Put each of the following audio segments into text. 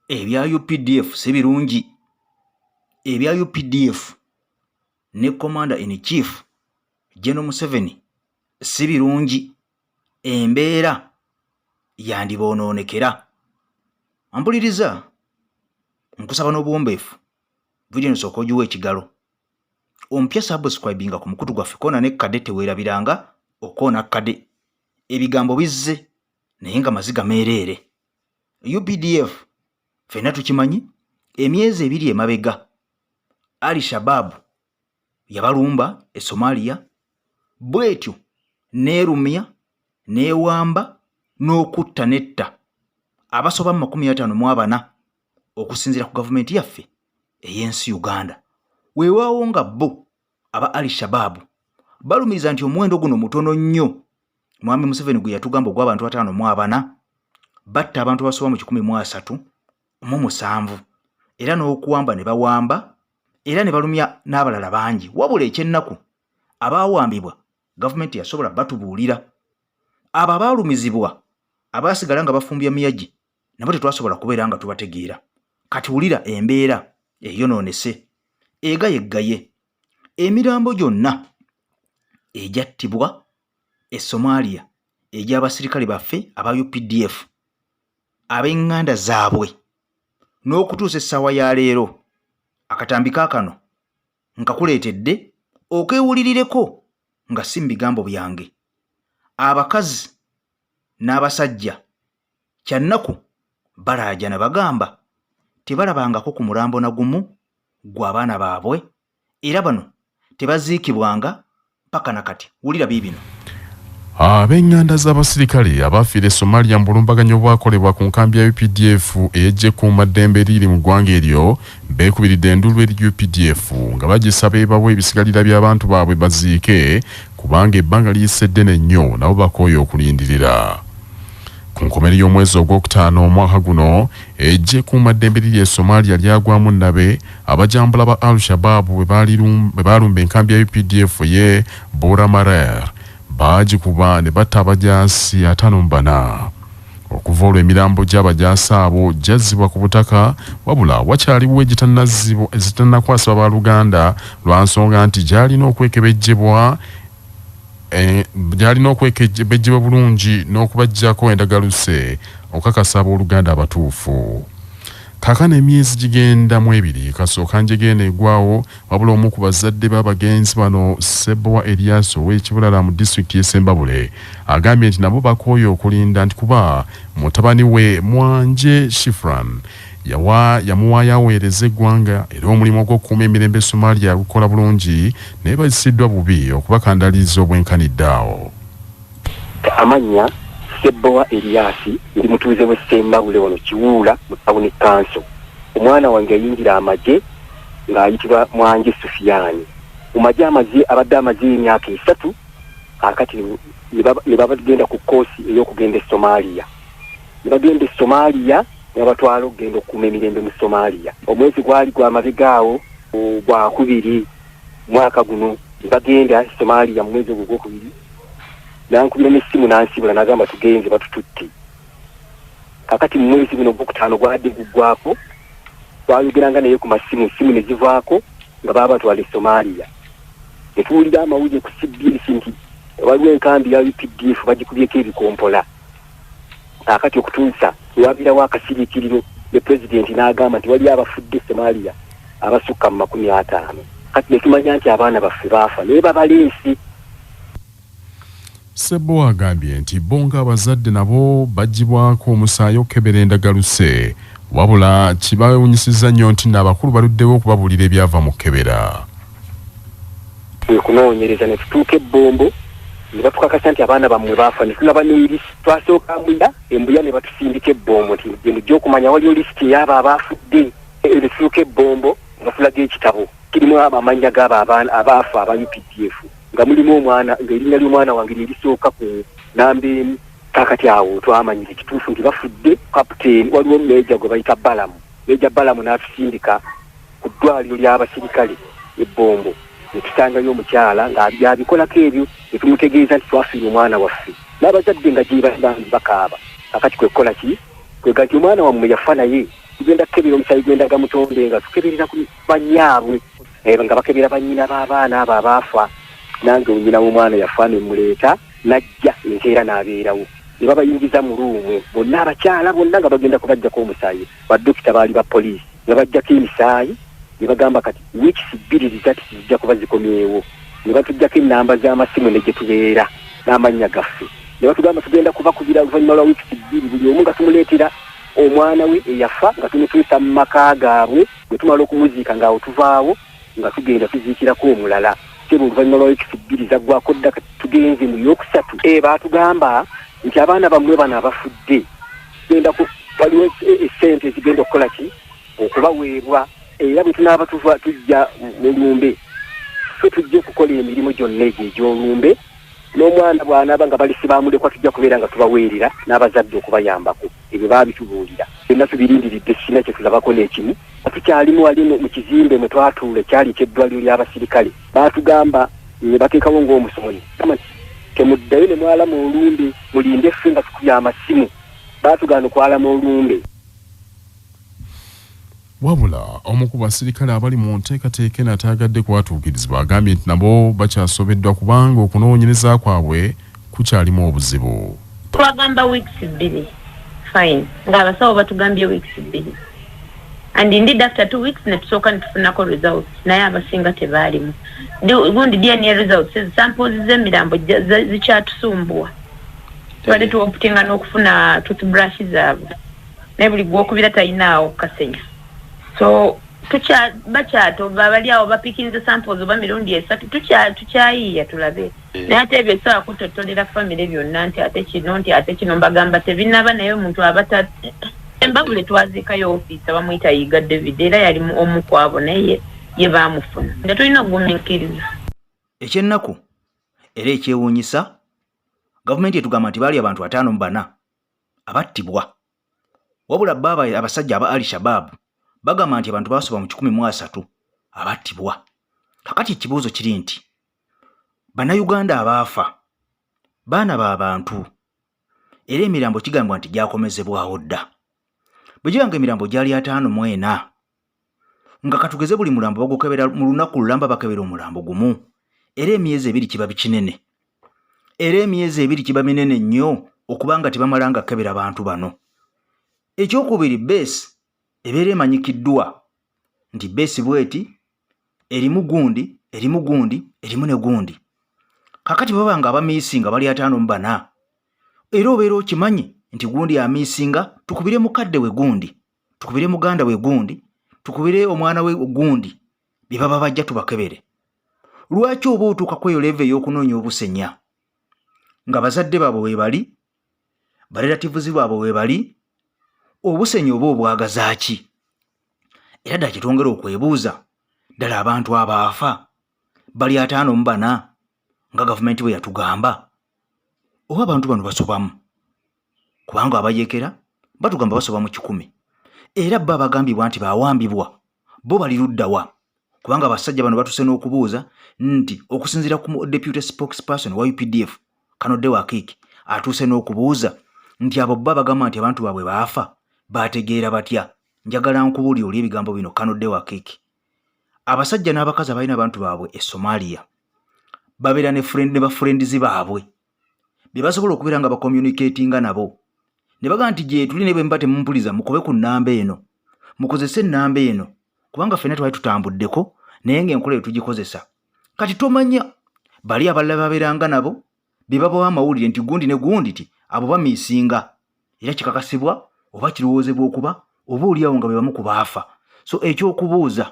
ebya UPDF si birungi. Ebya UPDF ne Commander in Chief General Museveni si birungi. Embeera yandibonoonekera. Ampuliriza nkusaba n'obuwombeefu video nsooka ogiwa ekigalo. Ompya subscribinga ku mukutu gwaffe koona ne kadde teweerabiranga okoona kadde. Ebigambo bizze naye nga maziga meereere. UPDF ffenna tukimanyi emyezi ebiri emabega Al-Shabaab yabalumba Esomalia bwetyo neerumya neewamba n'okutta netta abasoba 54 okusinziira ku gavumenti yaffe ey'ensi Uganda. Weewaawo nga bo aba Al-Shabaab balumiriza nti omuwendo guno mutono nnyo. Mwami Museveni gwe yatugamba ogw'abantu 54 batta abantu basoba mu 137 era n'okuwamba ne bawamba era ne balumya n'abalala bangi. Wabula ekyennaku abaawambibwa gavumenti yasobola batubuulira. Abo abaalumizibwa abaasigala nga bafumbya miyagi nabo tetwasobola kubeera nga tubategeera. Kati wulira embeera eyonoonese egayeggaye. Emirambo gyonna ejattibwa Esomalia egy'abasirikale baffe aba UPDF abenganda zaabwe n'okutuusa essaawa ya leero akatambi kaakano nkakuleetedde okwewulirireko nga si mu bigambo byange. Abakazi n'abasajja kyannaku balajana bagamba tebalabangako ku mulambo na gumu gw'abaana baabwe era bano tebaziikibwanga paka na kati. Wulira biibino. Abenganda z'abasirikale abafiire Somalia mu bulumbaganyo obwakolebwa ku nkambi ya UPDF ey'ejjekuuma ddembe eriri mu ggwanga eryo beekubiridde endulu eri UPDF nga bagisaba ebawe ebisigalira by'abantu baabwe baziike kubanga ebbanga liyise ddene nnyo nabo bakooye okulindirira. Ku nkomerero y'omwezi ogwokutaano omwaka guno ejjekuuma ddembe eriri e Somalia lyagwamu nabe abajambula ba Al-Shabaab bwe baalumba enkambi ya UPDF ye Boramarer baagikuba ne batta abajaasi 54. Okuva olwo emirambo gy'abajaasi abo gyazzibwa ku butaka wabula wakyaliwo ezitannakwasibwa baaluganda lwa nsonga nti gyalina okwekebejjebwa bulungi n'okubaggyako endagaluse okukakasa abooluganda abatuufu. Kaakano emyezi gigenda mu 2 kasooka njegenda egwawo wabula omu ku bazadde b'abagenzi bano Sebowa Elias ow'ekibulala mu disitulikiti y'Essembabule agambye nti nabo bakooye okulinda nti kuba mutabani we Mwanje Shifran yamuwaayo aweereza eggwanga era omulimu ogw'okukuuma emirembe Somalia gukola bulungi naye bazisiddwa bubi okubakandaliza obwenkaniddaawo. Amanya Sebowa Elias ndi mutuuze w'Essembabule wano Kiwuula mu tawuni kanso. Omwana wange yayingira amagye ng'ayitibwa Mwanje Sufiani. Mu magye abadde amaze emyaka 3 kakati ne bagenda ku koosi ey'okugenda e Somalia. Ne bagenda e Somalia ne batwala okugenda okukuuma emirembe mu Somalia. Omwezi gwali gwa mabegaawo gwa 2 mwaka guno ne bagenda e Somalia mu mwezi ogwo gwa 2. Nankubira n'essimu nansibula nagamba tugenze batututti. Kakati mu mwezi guno ogwokutaano gwadde guggwako twayogeranga naye ku masimu ne zivaako nga baba batwala e Somalia. Ne tuwulira amawulire ku CBS nti waliwo enkambi ya UPDF bagikubyeko ebikompola. Kakati okutuusa wabirawo akasiriikiriro ne pulezidenti n'agamba nti wali abafudde Somalia abasukka mu 50. Kati ne tumanya nti abaana baffe baafa naye babaleesi. Sebo agambye nti bonga abazadde nabo bagibwako omusaayi okebera endagaluse wabula kibawunyisiza nnyo nti n'abakulu baluddewo okubabulira ebyava mu kkebera. Kunoonyereza ne tutuuka ebbombo ne batukakasa nti abaana bammwe baafa ne tulaba n'erisiti twasooka embuya ne batusindika ebbombo nti gye mujja okumanya waliwo lisiti y'abo abaafudde. Ne tutuuka ebbombo nga tulaga ekitabo kirimu amannya g'abo abaafa aba UPDF. Nga mulimu omwana ng'erinnya ly'omwana wange lirisooka ku namba emu. Kakati awo twamanyira ekituufu nti bafudde kapiteeni waliwo meeja gwe bayita Balamu. Meeja Balamu n'atusindika ku ddwaliro ly'abasirikale ebbombo. Ne tusangayo omukyala ng'abikolako ebyo ne tumutegeeza nti twafiire omwana waffe. N'abazadde nga gye bakaaba. Kakati kwe kukola ki? Kwe gati omwana wammwe yafa naye tugenda kukebera omusayi gwenda gamutonde nga tukeberera ku banyaabwe nga bakebera banyina b'abaana abo abaafa nange onyina w'omwana yafa ne muleeta najja enkeera n'abeerawo ne babayingiza mu luumu bonna abakyala bonna nga bagenda kubajjako omusayi baddokita baali ba poliisi nga bajjako emisaayi ne bagamba kati wiikisi bbiri zitatu zijja kuba zikomyewo ne batujjako ennamba z'amasimu ne gye tubeera n'amannya gaffe ne batugamba tugenda kubakubira oluvannyuma lwa wiikisi bbiri buli omu nga tumuleetera omwana we eyafa nga tumutuusa mu maka gaabwe bwe tumala okumuziika ng'awo tuvaawo nga tugenda tuziikirako omulala teba oluvannyuma lwa wiikisi bbiri zaggwako dda tugenze mu yokusatu baatugamba nti abaana bammwe bano abafudde waliwo essente zigenda okukola ki okubaweebwa era bwe tunaaba tujja mu lumbe ffe tujja okukola emirimu gyonna egyo egy'olumbe n'omwana bw'anaaba nga balisi baamulekwa tujja kubeera nga tubaweerera n'abazadde okubayambako ebyo baabitubuulira byonna tubirindiridde kina kye tulabako n'ekimu tukyalimu wali mu kizimbe mwe twatuula kyali eky'eddwaliro ly'abasirikale baatugamba ne bateekawo ng'omusomoyi temuddayo ne mwala mu olumbe mulinde ffe nga tukubya amasimu baatugaana okwala mu olumbe. Wabula omu ku basirikale abali mu nteekateeka n'ataagadde kwatuukirizibwa agambye nti nabo bakyasobeddwa kubanga okunoonyereza kwabwe kukyalimu obuzibu. Twagamba weeks 2 fine ng'abasawo batugambye weeks 2 and indeed after 2 weeks ne tusooka ne tufunako results naye abasinga tebaalimu. Gundi DNA results samples z'emirambo zikyatusumbuwa tubadde tuoputinga n'okufuna toothbrush zaabwe naye buli gwokubira talinaawo kasenya. So bakyatoba bali awo bapikinze samples oba mirundi 3 tukyayiiya tulabe naye ate ebyo ebisobola kutotolera famire byonna nti ate kino mbagamba tebinaba naye omuntu abata embabule twaziikayo ofiisa bamuyita Yiga David era yali omu ku abo naye ye baamufuna nga tulina okugumiikiriza. Ekyennaku era ekyewuunyisa gavumenti etugamba nti baali abantu 5 mu 4 abattibwa wabula baba abasajja aba Al-Shabaab bagamba nti abantu basoba mu 103 abattibwa. Kakati ekibuuzo kiri nti bannayuganda abaafa baana b'abantu era emirambo kigambwa nti gyakomezebwawo dda bwe gibanga emirambo gyali 5 mu 4 nga katugeze buli mulambo bagukebera mu lunaku lulamba bakebera omulambo gumu era emyezi 2 kiba bikinene era emyezi 2 kiba minene nnyo okubanga tebamalanga kebera abantu bano. Ekyokubiri base ebeera emanyikiddwa nti base bweti erimu gundi erimu ne gundi. Kakati babanga abamiisinga bali 5 mu 4 era obeera okimanyi nti gundi amiisinga tukubire mukadde we gundi tukubire muganda we gundi tukubire omwana we gundi bye baba bajja tubakebere. Lwaki oba otuuka kweyo level y'okunoonya obusenya nga bazadde baabwe we bali barelatives baabwe we bali obusenya oba obwagaza ki? Era ddala kitwongera okwebuuza ddala abantu abaafa bali 5 mu 4 nga gavumenti bwe yatugamba oba abantu bano basobamu kubanga abayekera batugamba basoba mu 100 era bba bagambibwa nti bawambibwa bo bali luddawa kubanga abasajja bano batuse n'okubuuza nti okusinziira ku deputy spokesperson wa UPDF Kanodde wa Kiki atuse n'okubuuza nti abo bba bagamba nti abantu baabwe baafa bategeera batya. Njagala nkubuli oli ebigambo bino Kanodde wa Kiki. Abasajja n'abakazi abalina abantu baabwe Esomalia babeera ne bafriends baabwe bye basobola okubeera nga bakommunicatinga nabo ne bagamba nti gye tuli ne bwe mba temumpuliza mukube ku nnamba eno mukozese ennamba eno kubanga ffenna twali tutambuddeko naye ng'enkola tugikozesa. Kati tomanya bali abalala babeeranga nabo bye babawa amawulire nti gundi ne gundi ti abo bamiisinga era kikakasibwa oba kirowoozebwa okuba oba oliawo nga bwe bamu ku baafa. So ekyokubuuza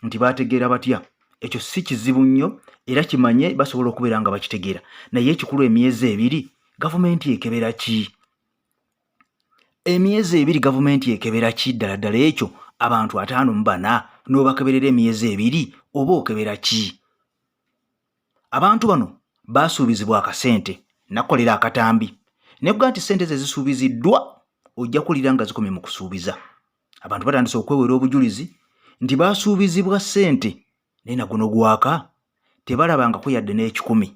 nti bategeera batya ekyo si kizibu nnyo era kimanye basobola okubeera nga bakitegeera naye ekikulu emyezi 2 gavumenti ekebera ki? Emyezi 2 gavumenti ekebera ki ddala ekyo abantu 5 mu 4 n'obakeberera emyezi 2 oba okebera ki? Abantu bano baasuubizibwa akasente nakolera akatambi nebwa nti sente ze zisuubiziddwa ojja kulira nga zikomye mu kusuubiza. Abantu batandise okwewera obujulizi nti baasuubizibwa sente naye naguno gwaka tebalabangako yadde n'ekikumi.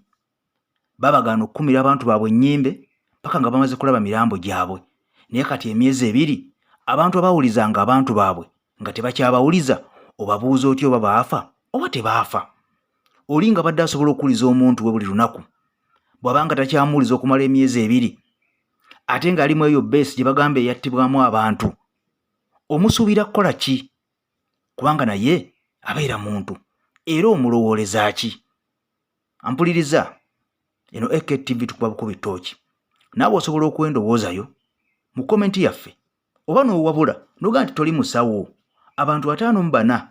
Babagaana okukumira abantu baabwe ennyimbe paka nga bamaze kulaba mirambo gyabwe naye kati emyezi 2 abantu abawulizanga abantu baabwe nga tebakyabawuliza obabuuza otyo oba baafa oba tebaafa. Oli nga badde asobola okuwuliza omuntu we buli lunaku bw'abanga takyamuwuliza okumala emyezi 2 ate ng'alimu eyo beesi gye bagamba eyattibwamu abantu, omusuubira kukola ki? Kubanga naye abeera muntu era omulowooleza ki? Ampuliriza, eno AKTV tukuba bukubi ttooki. Naawe osobola okwendowoozayo mu komenti yaffe oba n'owabula noga nti toli musawo. Abantu 54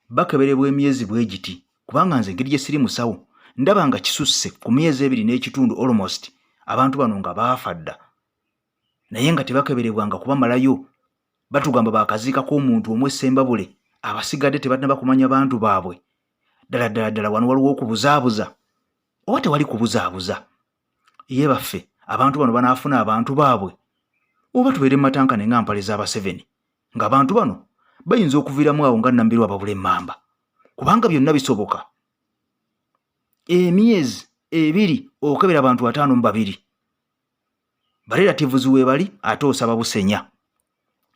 bakeberebwa emyezi bwe giti kubanga nze engeri gye siri musawo ndaba nga kisusse ku myezi 2 n'ekitundu almost abantu bano nga baafa dda naye nga tebakeberebwanga kubamalayo. Batugamba baakaziika k'omuntu omwe Sembabule abasigadde tebatannaba kumanya bantu baabwe. Ddala wano waliwo okubuzaabuza oba tewali kubuzaabuza? Ye baffe abantu bano banaafuna abantu baabwe oba tubeere mu matankane nga mpale z'aba 7 ng'abantu bano bayinza okuviiramu awo nga Nambirwa babula emmamba kubanga byonna bisoboka. Emyezi 2 okebera abantu 52 barelatives we bali ate osaba busenya.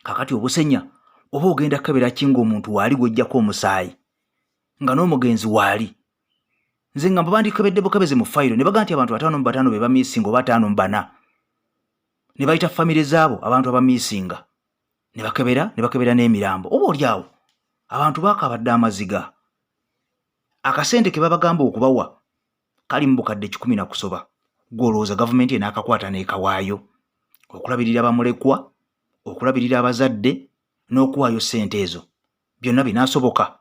Kakati obusenya oba ogenda kebera kinga omuntu waali gwejjako omusaayi nga n'omugenzi waali. Nze nga mbandikebedde bukebeze mu fayiro ne baga nti abantu 55 be bamiisinga oba 54 ne bayita famire zaabo abantu abamiisinga ne bakebera n'emirambo. Oba oli awo abantu baakabadde amaziga. Akasente ke babagamba okubawa kali mu bukadde 10 na kusoba. Gwolowooza gavumenti enaakakwata n'ekawaayo okulabirira abamulekwa, okulabirira abazadde n'okuwaayo ssente ezo byonna binaasoboka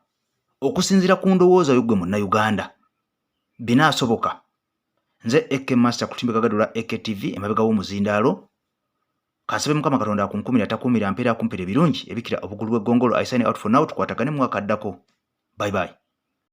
okusinziira ku ndowooza yo gwe munnayuganda? Binaasoboka? Nze AK Master kutimba kagadula AKTV emabega w'omuzindaalo. Kasabe Mukama Katonda akunkumira takumira mpeera akumpira ebirungi ebikira obugulu bw'eggongolo. I sign out for now. Tukwatagane mu mwaka addako. Bye bye.